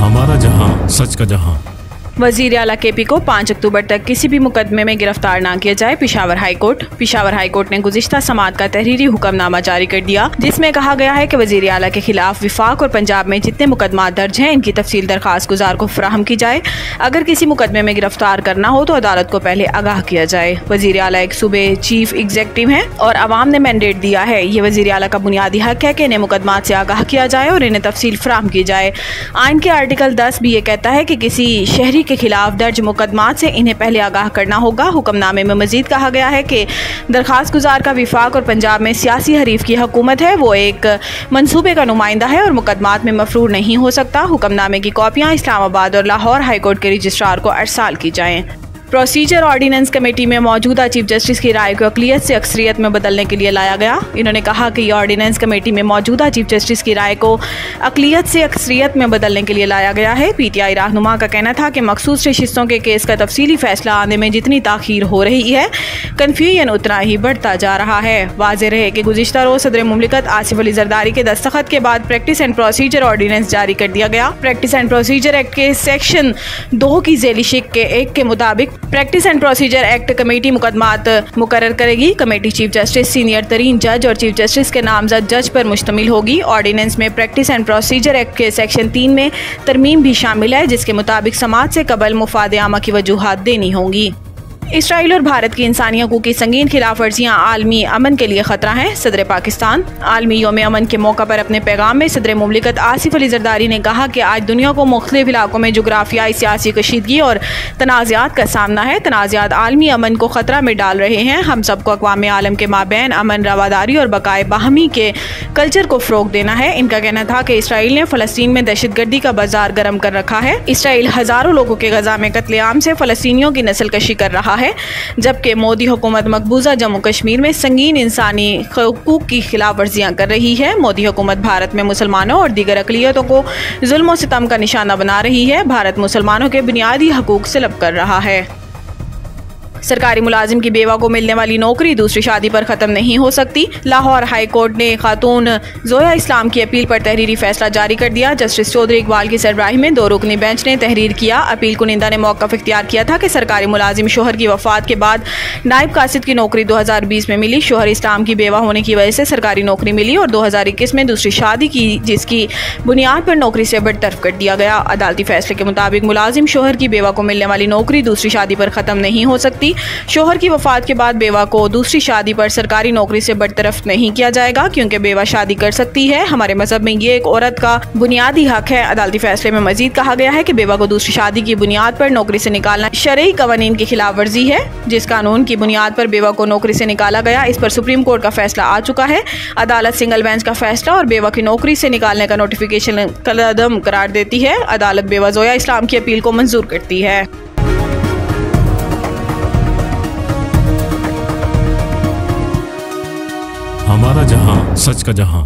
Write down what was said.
हमारा जहां, सच का जहां। वजीर आला केपी को 5 अक्टूबर तक किसी भी मुकदमे में गिरफ्तार न किया जाए। पेशावर हाई कोर्ट ने गुज़िश्ता समात का तहरीरी हुक्मनामा जारी कर दिया, जिसमें कहा गया है कि वजीर आला के खिलाफ विफाक और पंजाब में जितने मुकदमा दर्ज हैं, इनकी तफसील दरखास्त गुजार को फराहम की जाए। अगर किसी मुकदमे में गिरफ्तार करना हो तो अदालत को पहले आगाह किया जाए। वजीर आला एक सूबे चीफ एग्जीक्यूटिव है और अवाम ने मैंडेट दिया है। ये वजीर आला का बुनियादी हक है कि इन्हें मुकदमात से आगाह किया जाए और इन्हें तफसील फराहम की जाए। आइन के आर्टिकल 10 भी ये कहता है कि किसी शहरी के खिलाफ दर्ज मुकदमात से इन्हें पहले आगाह करना होगा। हुक्मनामे में मजीद कहा गया है कि दरखास्त गुजार का विफाक और पंजाब में सियासी हरीफ की हुकूमत है, वो एक मंसूबे का नुमाइंदा है और मुकदमात में मफरूर नहीं हो सकता। हुक्मनामे की कॉपियाँ इस्लामाबाद और लाहौर हाई कोर्ट के रजिस्ट्रार को अरसाल की जाएँ। प्रोसीजर ऑर्डिनेंस कमेटी में मौजूदा चीफ जस्टिस की राय को अक़लियत से अक्सरियत में बदलने के लिए लाया गया। इन्होंने कहा कि ऑर्डिनेंस कमेटी में मौजूदा चीफ जस्टिस की राय को अक़लियत से अक्सरियत में बदलने के लिए लाया गया है। पीटीआई रहनुमा का कहना था कि मखसूस नशिस्तों के केस का तफसीली फैसला आने में जितनी ताख़ीर हो रही है, कन्फ्यूजन उतना ही बढ़ता जा रहा है। वाज़ेह रहे कि गुज़िश्ता रोज़ सदर मुमलिकत आसिफ अली जरदारी के दस्तखत के बाद प्रैक्टिस एंड प्रोसीजर ऑर्डिनेंस जारी कर दिया गया। प्रैक्टिस एंड प्रोसीजर एक्ट के सेक्शन 2 की ज़ेली शिक के 1 के मुताबिक practice and procedure act committee मुकदमात मुकर्रर करेगी। कमेटी चीफ जस्टिस, सीनियर तरीन जज और चीफ जस्टिस के नामजद जज पर मुश्तमिल होगी। ऑर्डिनेंस में प्रैक्टिस एंड प्रोसीजर एक्ट के सेक्शन 3 में तरमीम भी शामिल है, जिसके मुताबिक समाज से कबल मुफाद आमा की वजूहात देनी होंगी। इसराइल और भारत की इंसानी हकूक़ की संगीन खिलाफ वर्जियाँ आलमी अमन के लिए खतरा हैं। सदर पाकिस्तान आलमी यौम अमन के मौका पर अपने पैगाम में सदर मुमलिकत आसिफ अली जरदारी ने कहा कि आज दुनिया को मुख्तलिफ इलाकों में जोग्राफियाई सियासी कशीदगी और तनाज़ात का सामना है। तनाज़ात आलमी अमन को ख़तरा में डाल रहे हैं। हम सबको अक़वाम आलम के माबैन अमन, रवादारी और बकाए बाहमी के कल्चर को फ़रोग़ देना है। इनका कहना था कि इसराइल ने फ़लस्तीन में दहशतगर्दी का बाजार गर्म कर रखा है। इसराइल हज़ारों लोगों के गजा में कत्लेआम से फ़लस्तीनियों की नस्ल कशी कर रहा है, जबकि मोदी हुकूमत मकबूजा जम्मू कश्मीर में संगीन इंसानी हकूक़ की खिलाफ वर्जियाँ कर रही है। मोदी हुकूमत भारत में मुसलमानों और दीगर अक़लियतों को जुल्म और सितम का निशाना बना रही है। भारत मुसलमानों के बुनियादी हकूक़ सलब कर रहा है। सरकारी मुलाजिम की बेवा को मिलने वाली नौकरी दूसरी शादी पर ख़त्म नहीं हो सकती। लाहौर हाई कोर्ट ने खातून जोया इस्लाम की अपील पर तहरीरी फैसला जारी कर दिया। जस्टिस चौधरी इकबाल की सरबराही में 2 रुकनी बेंच ने तहरीर किया। अपील कुनिंदा ने मौक़िफ़ इख्तियार किया था कि सरकारी मुलाजिम शोहर की वफ़ात के बाद नायब कासिद की नौकरी 2020 में मिली। शोहर इस्लाम की बेवा होने की वजह से सरकारी नौकरी मिली और 2021 में दूसरी शादी की, जिसकी बुनियाद पर नौकरी से बरतरफ कर दिया गया। अदालती फैसले के मुताबिक मुलाजिम शोहर की बेवा को मिलने वाली नौकरी दूसरी शादी पर ख़त्म नहीं हो सकती। शोहर की वफात के बाद बेवा को दूसरी शादी पर सरकारी नौकरी से बरतरफ नहीं किया जाएगा, क्योंकि बेवा शादी कर सकती है। हमारे मजहब में ये एक औरत का बुनियादी हक है। अदालती फैसले में मजीद कहा गया है कि बेवा को दूसरी शादी की बुनियाद पर नौकरी से निकालना शरई कवानीन की खिलाफ वर्जी है। जिस कानून की बुनियाद पर बेवा को नौकरी से निकाला गया, इस पर सुप्रीम कोर्ट का फैसला आ चुका है। अदालत सिंगल बेंच का फैसला और बेवा की नौकरी से निकालने का नोटिफिकेशन कलअदम करार देती है। अदालत बेवा जोया इस्लाम की अपील को मंजूर करती है। हमारा जहां, सच का जहां।